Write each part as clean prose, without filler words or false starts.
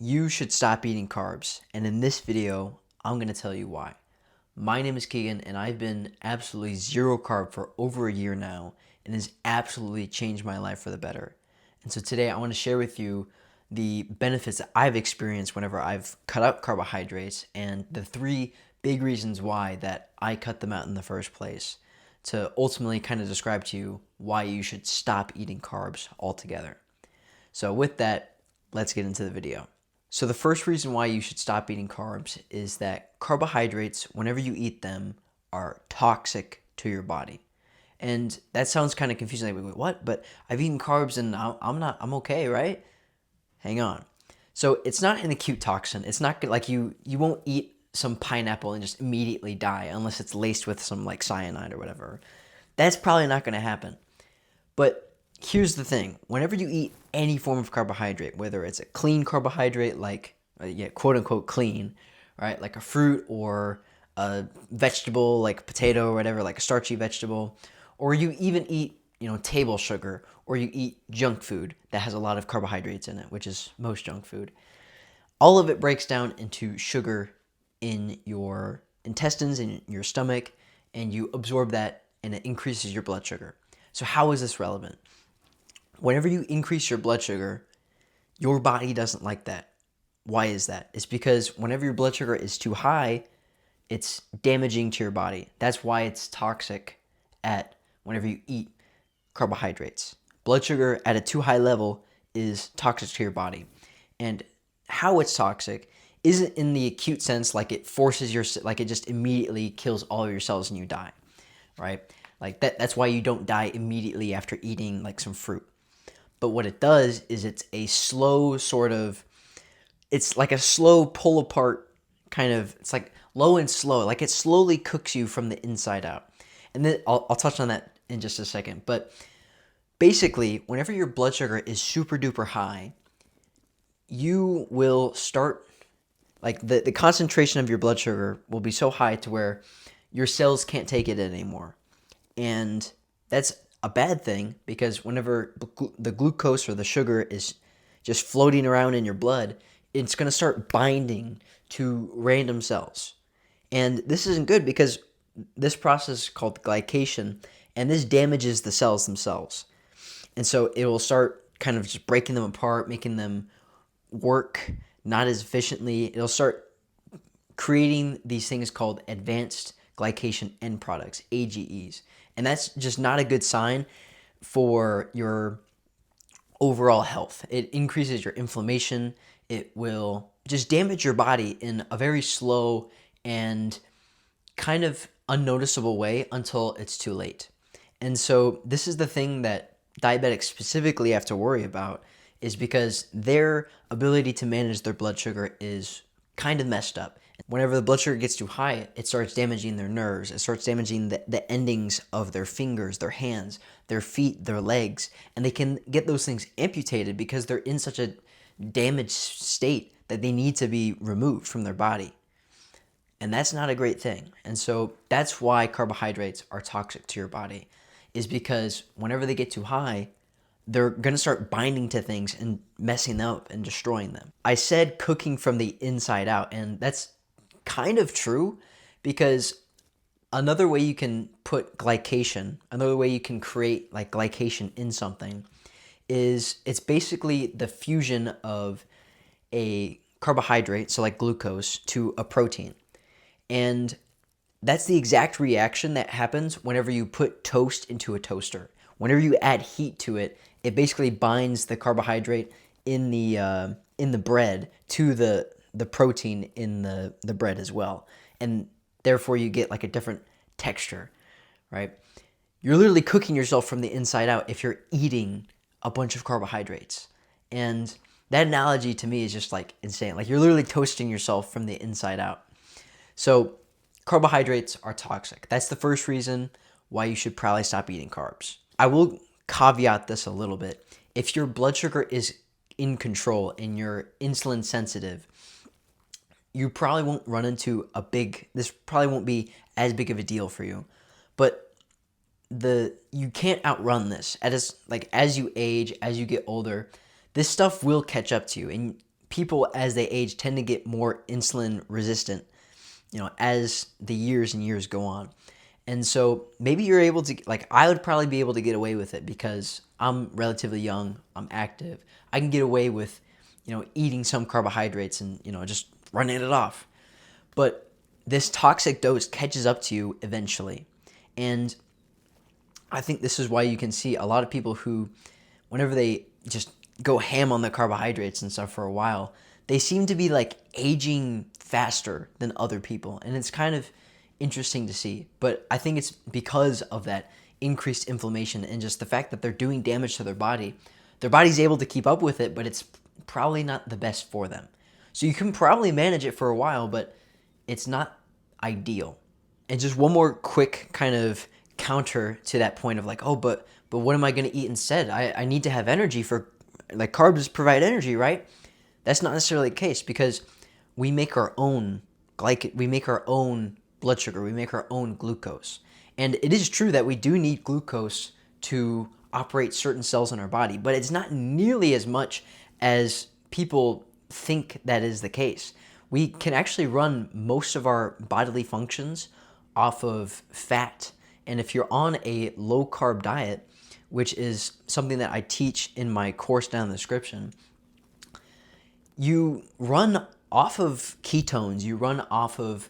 You should stop eating carbs, and in this video, I'm going to tell you why. My name is Keegan, and I've been absolutely zero carb for over a year now, and it's absolutely changed my life for the better. And so today, I want to share with you the benefits that I've experienced whenever I've cut out carbohydrates, and the three big reasons why that I cut them out in the first place, to ultimately kind of describe to you why you should stop eating carbs altogether. So with that, let's get into the video. So the first reason why you should stop eating carbs is that carbohydrates, whenever you eat them, are toxic to your body. And that sounds kind of confusing. Like, wait, what? But I've eaten carbs and I'm okay, right? Hang on. So it's not an acute toxin. It's not good. Like you won't eat some pineapple and just immediately die unless it's laced with some like cyanide or whatever. That's probably not going to happen. But here's the thing. Whenever you eat any form of carbohydrate, whether it's a clean carbohydrate, like, quote unquote clean, right? Like a fruit or a vegetable, like potato or whatever, like a starchy vegetable, or you even eat, table sugar, or you eat junk food that has a lot of carbohydrates in it, which is most junk food. All of it breaks down into sugar in your intestines, in your stomach, and you absorb that and it increases your blood sugar. So how is this relevant? Whenever you increase your blood sugar, your body doesn't like that. Why is that? It's because whenever your blood sugar is too high, it's damaging to your body. That's why it's toxic at whenever you eat carbohydrates. Blood sugar at a too high level is toxic to your body. And how it's toxic isn't in the acute sense like it forces your, like it just immediately kills all of your cells and you die, right? Like that's why you don't die immediately after eating like some fruit. But what it does is it's a slow sort of, it's like a slow pull apart kind of, it's like low and slow, like it slowly cooks you from the inside out. And then I'll touch on that in just a second. But basically, whenever your blood sugar is super duper high, you will start, like the concentration of your blood sugar will be so high to where your cells can't take it anymore. And that's a bad thing because whenever the glucose or the sugar is just floating around in your blood, it's going to start binding to random cells. And this isn't good because this process is called glycation, and this damages the cells themselves. And so it will start kind of just breaking them apart, making them work not as efficiently. It'll start creating these things called advanced glycation end products, AGEs. And that's just not a good sign for your overall health. It increases your inflammation. It will just damage your body in a very slow and kind of unnoticeable way until it's too late. And so this is the thing that diabetics specifically have to worry about, is because their ability to manage their blood sugar is kind of messed up. Whenever the blood sugar gets too high, it starts damaging their nerves. It starts damaging the endings of their fingers, their hands, their feet, their legs. And they can get those things amputated because they're in such a damaged state that they need to be removed from their body. And that's not a great thing. And so that's why carbohydrates are toxic to your body, is because whenever they get too high, they're going to start binding to things and messing them up and destroying them. I said cooking from the inside out, and that's kind of true because another way you can put glycation, another way you can create like glycation in something is it's basically the fusion of a carbohydrate, so like glucose, to a protein. And that's the exact reaction that happens whenever you put toast into a toaster. Whenever you add heat to it, it basically binds the carbohydrate in the bread to the protein in the bread as well. And therefore you get like a different texture, right? You're literally cooking yourself from the inside out if you're eating a bunch of carbohydrates. And that analogy to me is just like insane. Like you're literally toasting yourself from the inside out. So carbohydrates are toxic. That's the first reason why you should probably stop eating carbs. I will caveat this a little bit. If your blood sugar is in control and you're insulin sensitive, you probably won't run into this probably won't be as big of a deal for you. But you can't outrun this. As you age, as you get older, this stuff will catch up to you. And people as they age tend to get more insulin resistant, as the years and years go on. And so maybe you're able to, like, I would probably be able to get away with it because I'm relatively young, I'm active. I can get away with, eating some carbohydrates and, just running it off. But this toxic dose catches up to you eventually. And I think this is why you can see a lot of people who, whenever they just go ham on the carbohydrates and stuff for a while, they seem to be like aging faster than other people. And it's kind of interesting to see. But I think it's because of that increased inflammation and just the fact that they're doing damage to their body. Their body's able to keep up with it, but it's probably not the best for them. So you can probably manage it for a while, but it's not ideal. And just one more quick kind of counter to that point of like, oh, but what am I going to eat instead? I need to have energy for, like, carbs provide energy, right? That's not necessarily the case because we make our own we make our own blood sugar, we make our own glucose. And it is true that we do need glucose to operate certain cells in our body, but it's not nearly as much as people think that is the case. We can actually run most of our bodily functions off of fat. And if you're on a low carb diet, which is something that I teach in my course down in the description, you run off of ketones, you run off of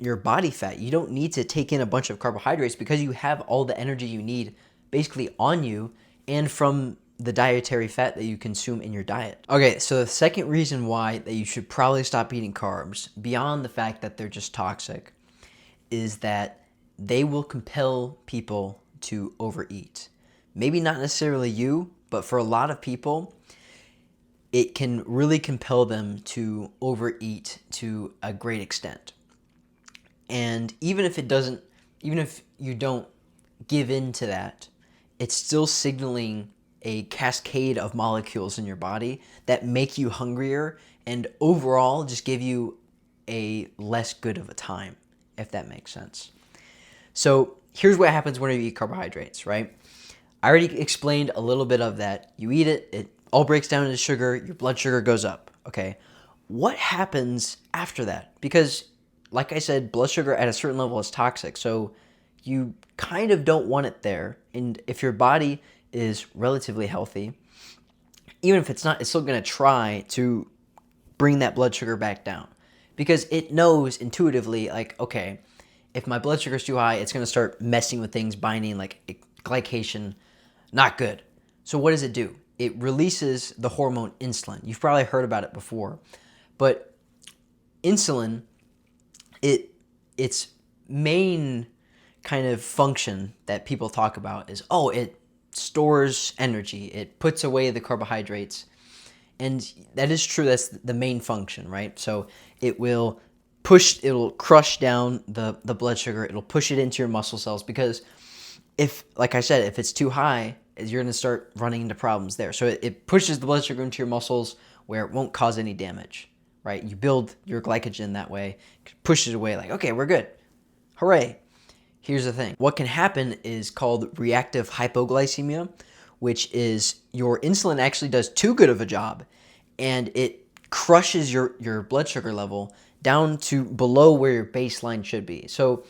your body fat. You don't need to take in a bunch of carbohydrates because you have all the energy you need basically on you and from the dietary fat that you consume in your diet. Okay, so the second reason why that you should probably stop eating carbs, beyond the fact that they're just toxic, is that they will compel people to overeat. Maybe not necessarily you, but for a lot of people, it can really compel them to overeat to a great extent. And even if you don't give in to that, it's still signaling a cascade of molecules in your body that make you hungrier and overall just give you a less good of a time, if that makes sense. So here's what happens whenever you eat carbohydrates, right? I already explained a little bit of that. You eat it, it all breaks down into sugar, your blood sugar goes up, okay? What happens after that? Because, like I said, blood sugar at a certain level is toxic, so you kind of don't want it there. And if your body is relatively healthy, even if it's not, it's still going to try to bring that blood sugar back down because it knows intuitively, like, okay, if my blood sugar is too high, it's going to start messing with things, binding like glycation, not good. So what does it do? It releases the hormone insulin. You've probably heard about it before, but insulin, its main kind of function that people talk about is, oh, it stores energy. It puts away the carbohydrates. And that is true. That's the main function, right? So it'll crush down the blood sugar. It'll push it into your muscle cells because like I said, if it's too high, you're going to start running into problems there. So it pushes the blood sugar into your muscles where it won't cause any damage, right? You build your glycogen that way, push it away like, okay, we're good. Hooray. Here's the thing. What can happen is called reactive hypoglycemia, which is your insulin actually does too good of a job and it crushes your blood sugar level down to below where your baseline should be. So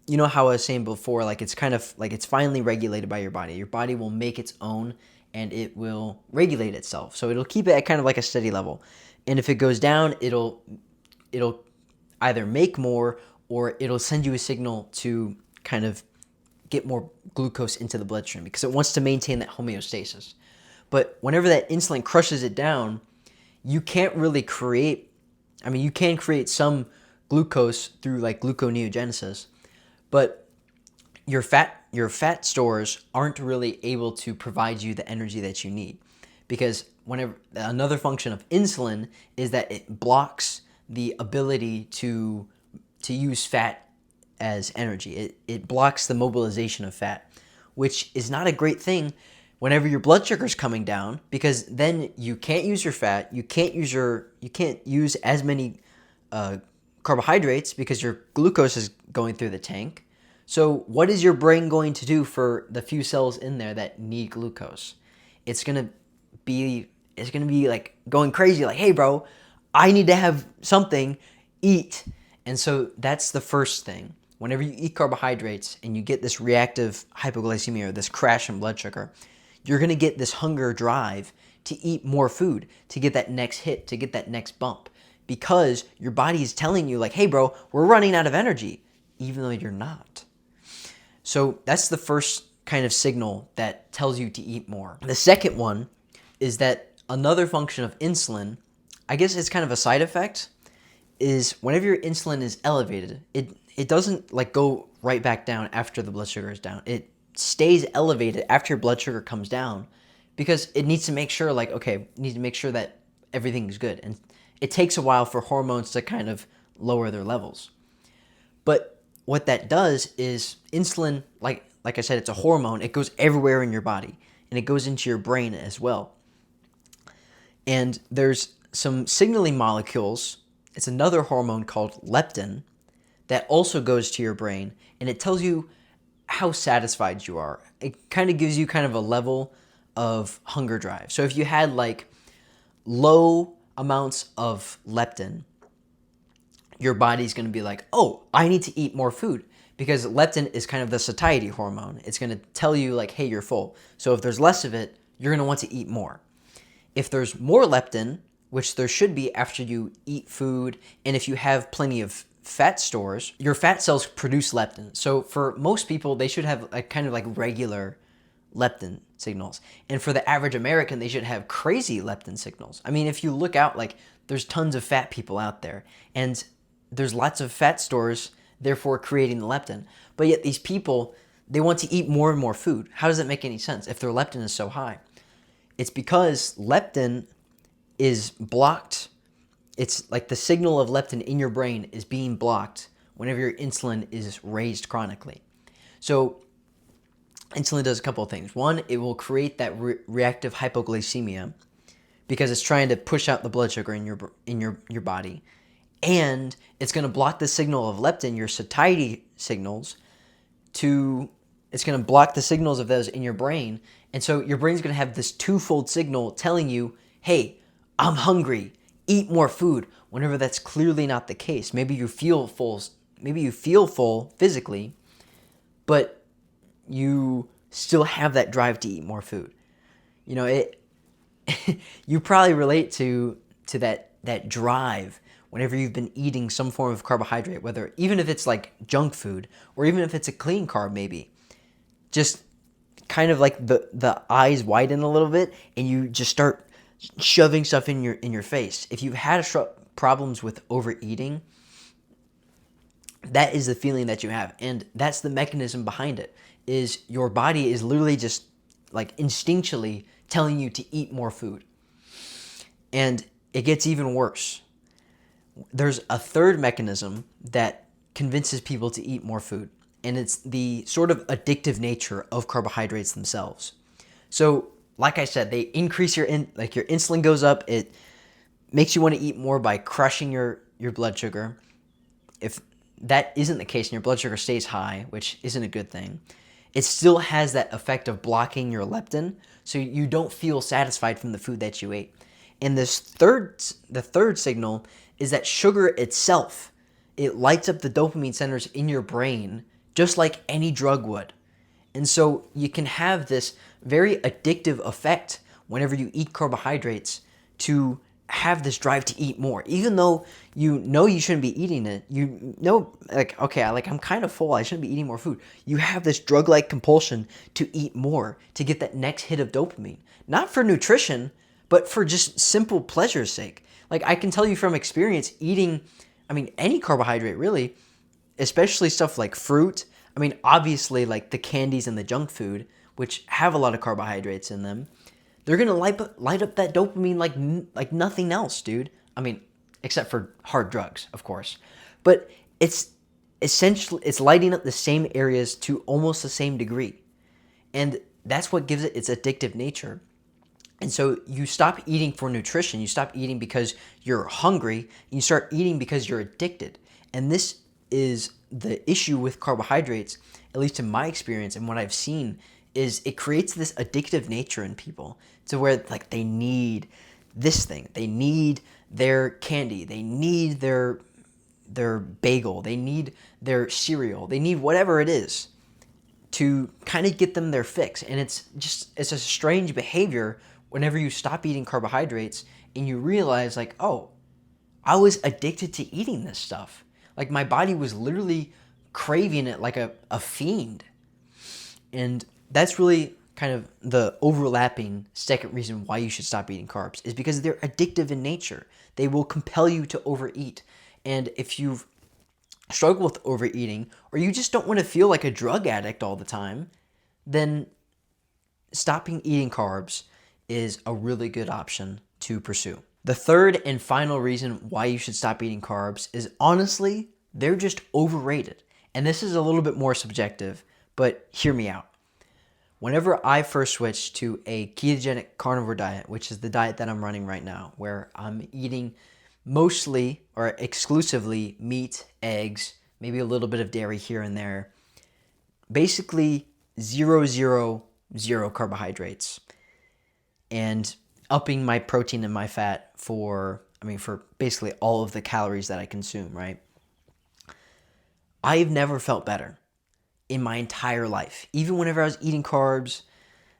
you know how I was saying before, like it's kind of like it's finally regulated by your body. Your body will make its own and it will regulate itself. So it'll keep it at kind of like a steady level. And if it goes down, it'll either make more or it'll send you a signal to kind of get more glucose into the bloodstream because it wants to maintain that homeostasis. But whenever that insulin crushes it down, you can't really you can create some glucose through like gluconeogenesis, but your fat stores aren't really able to provide you the energy that you need because whenever another function of insulin is that it blocks the ability to use fat as energy. It blocks the mobilization of fat, which is not a great thing whenever your blood sugar is coming down because then you can't use your fat, you can't use as many carbohydrates because your glucose is going through the tank. So what is your brain going to do for the few cells in there that need glucose? It's going to be is going to be like going crazy. Like, hey, bro, I need to have something, eat. And so that's the first thing. Whenever you eat carbohydrates and you get this reactive hypoglycemia or this crash in blood sugar, you're going to get this hunger drive to eat more food, to get that next hit, to get that next bump, because your body is telling you like, hey, bro, we're running out of energy, even though you're not. So that's the first kind of signal that tells you to eat more. The second one is that another function of insulin, I guess it's kind of a side effect, is whenever your insulin is elevated, it doesn't like go right back down after the blood sugar is down. It stays elevated after your blood sugar comes down because it needs to make sure like, okay, needs to make sure that everything's good. And it takes a while for hormones to kind of lower their levels. But what that does is insulin, like I said, it's a hormone. It goes everywhere in your body and it goes into your brain as well. And there's some signaling molecules. It's another hormone called leptin that also goes to your brain, and it tells you how satisfied you are. It kind of gives you kind of a level of hunger drive. So if you had like low amounts of leptin, your body's going to be like, oh, I need to eat more food, because leptin is kind of the satiety hormone. It's going to tell you like, hey, you're full. So if there's less of it, you're going to want to eat more. If there's more leptin, which there should be after you eat food, and if you have plenty of fat stores, your fat cells produce leptin. So for most people, they should have a kind of like regular leptin signals. And for the average American, they should have crazy leptin signals. I mean, if you look out, like there's tons of fat people out there, and there's lots of fat stores, therefore creating the leptin. But yet these people, they want to eat more and more food. How does that make any sense if their leptin is so high? It's because leptin is blocked. It's like the signal of leptin in your brain is being blocked whenever your insulin is raised chronically. So insulin does a couple of things. One, it will create that reactive hypoglycemia because it's trying to push out the blood sugar in your body. And it's going to block the signal of leptin, your satiety signals, it's going to block the signals of those in your brain. And so your brain's going to have this twofold signal telling you, hey, I'm hungry, eat more food, whenever that's clearly not the case. Maybe you feel full physically, but you still have that drive to eat more food. You know, you probably relate to that drive whenever you've been eating some form of carbohydrate, whether even if it's like junk food or even if it's a clean carb, maybe just kind of like the eyes widen a little bit and you just start shoving stuff in your face. If you've had problems with overeating, that is the feeling that you have, and that's the mechanism behind it. Is your body is literally just like instinctually telling you to eat more food. And it gets even worse. There's a third mechanism that convinces people to eat more food, and it's the sort of addictive nature of carbohydrates themselves. So, like I said, they increase your insulin goes up. It makes you want to eat more by crushing your blood sugar. If that isn't the case and your blood sugar stays high, which isn't a good thing, it still has that effect of blocking your leptin, so you don't feel satisfied from the food that you ate. And the third signal is that sugar itself, it lights up the dopamine centers in your brain just like any drug would. And so you can have this very addictive effect whenever you eat carbohydrates to have this drive to eat more. Even though you know you shouldn't be eating it, you know, like, okay, I'm kind of full, I shouldn't be eating more food. You have this drug-like compulsion to eat more, to get that next hit of dopamine. Not for nutrition, but for just simple pleasure's sake. Like, I can tell you from experience, eating, any carbohydrate really, especially stuff like fruit. Obviously, like the candies and the junk food, which have a lot of carbohydrates in them, they're going to light up that dopamine like nothing else, dude. Except for hard drugs, of course. But it's essentially, it's lighting up the same areas to almost the same degree. And that's what gives it its addictive nature. And so you stop eating for nutrition. You stop eating because you're hungry. And you start eating because you're addicted. And this is the issue with carbohydrates, at least in my experience and what I've seen, is it creates this addictive nature in people to where like they need this thing. They need their candy. They need their bagel. They need their cereal. They need whatever it is to kind of get them their fix. And it's a strange behavior whenever you stop eating carbohydrates and you realize like, oh, I was addicted to eating this stuff. Like my body was literally craving it like a fiend. And that's really kind of the overlapping second reason why you should stop eating carbs, is because they're addictive in nature. They will compel you to overeat. And if you've struggled with overeating, or you just don't want to feel like a drug addict all the time, then stopping eating carbs is a really good option to pursue. The third and final reason why you should stop eating carbs is, honestly, they're just overrated. And this is a little bit more subjective, but hear me out. Whenever I first switched to a ketogenic carnivore diet, which is the diet that I'm running right now, where I'm eating mostly or exclusively meat, eggs, maybe a little bit of dairy here and there, basically 0 carbohydrates, and upping my protein and my fat for basically all of the calories that I consume, right? I've never felt better in my entire life. Even whenever I was eating carbs,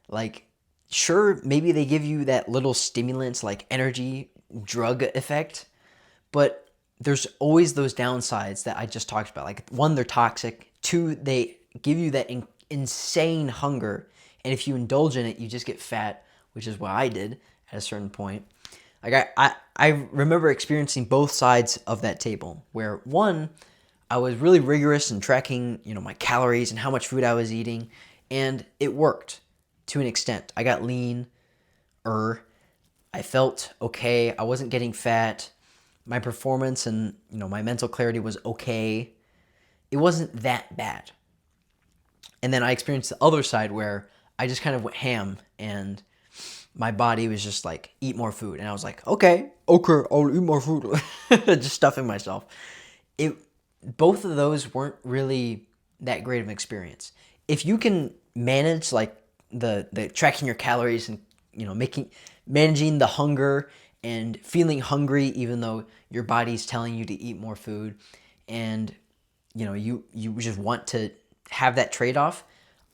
like, sure, maybe they give you that little stimulants like energy drug effect, but there's always those downsides that I just talked about. Like, one, they're toxic. Two, they give you that insane hunger. And if you indulge in it, you just get fat, which is what I did at a certain point. Like, I remember experiencing both sides of that table, where one, I was really rigorous in tracking, my calories and how much food I was eating, and it worked to an extent. I got leaner. I felt okay. I wasn't getting fat. My performance and, my mental clarity was okay. It wasn't that bad. And then I experienced the other side where I just kind of went ham and my body was just like, eat more food. And I was like, okay, I'll eat more food. Just stuffing myself. Both of those weren't really that great of an experience. If you can manage like the tracking your calories and managing the hunger and feeling hungry even though your body's telling you to eat more food, and you just want to have that trade-off,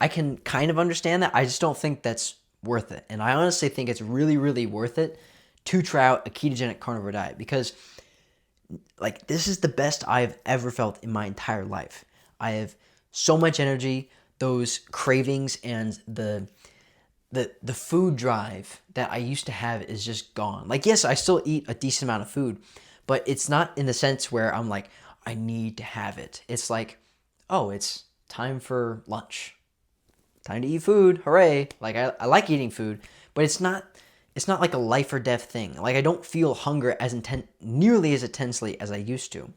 I can kind of understand that. I just don't think that's worth it. And I honestly think it's really, really worth it to try out a ketogenic carnivore diet, because like, this is the best I've ever felt in my entire life. I have so much energy. Those cravings and the food drive that I used to have is just gone. Like, yes, I still eat a decent amount of food, but it's not in the sense where I'm like, I need to have it. It's like, oh, it's time for lunch. Time to eat food. Hooray. Like, I like eating food, but it's not like a life or death thing. Like, I don't feel hunger nearly as intensely as I used to.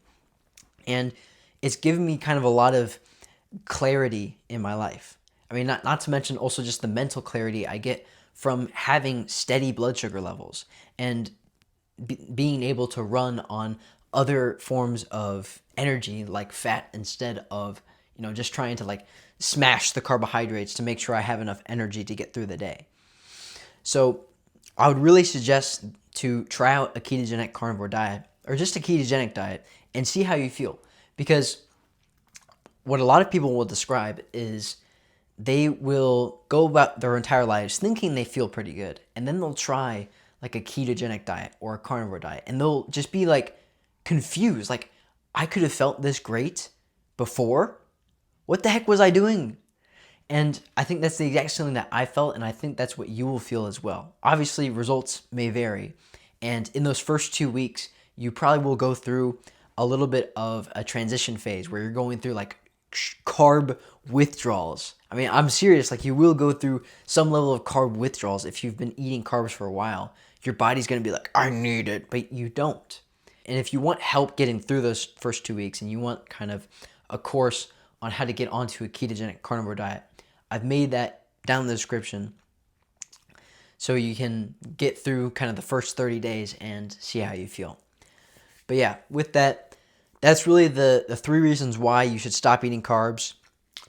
And it's given me kind of a lot of clarity in my life. I mean, not to mention also just the mental clarity I get from having steady blood sugar levels and being able to run on other forms of energy like fat, instead of, just trying to like smash the carbohydrates to make sure I have enough energy to get through the day. So I would really suggest to try out a ketogenic carnivore diet, or just a ketogenic diet, and see how you feel. Because what a lot of people will describe is they will go about their entire lives thinking they feel pretty good, and then they'll try like a ketogenic diet or a carnivore diet, and they'll just be like confused. Like, I could have felt this great before. What the heck was I doing? And I think that's the exact feeling that I felt, and I think that's what you will feel as well. Obviously, results may vary, and in those first 2 weeks, you probably will go through a little bit of a transition phase where you're going through like carb withdrawals. I mean, I'm serious. Like, you will go through some level of carb withdrawals if you've been eating carbs for a while. Your body's going to be like, I need it, but you don't. And if you want help getting through those first 2 weeks, and you want kind of a course on how to get onto a ketogenic carnivore diet, I've made that down in the description so you can get through kind of the first 30 days and see how you feel. But yeah, with that, that's really the 3 reasons why you should stop eating carbs.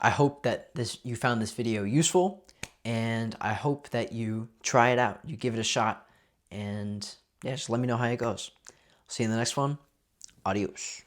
I hope that you found this video useful, and I hope that you try it out, you give it a shot, and yeah, just let me know how it goes. See you in the next one. Adios.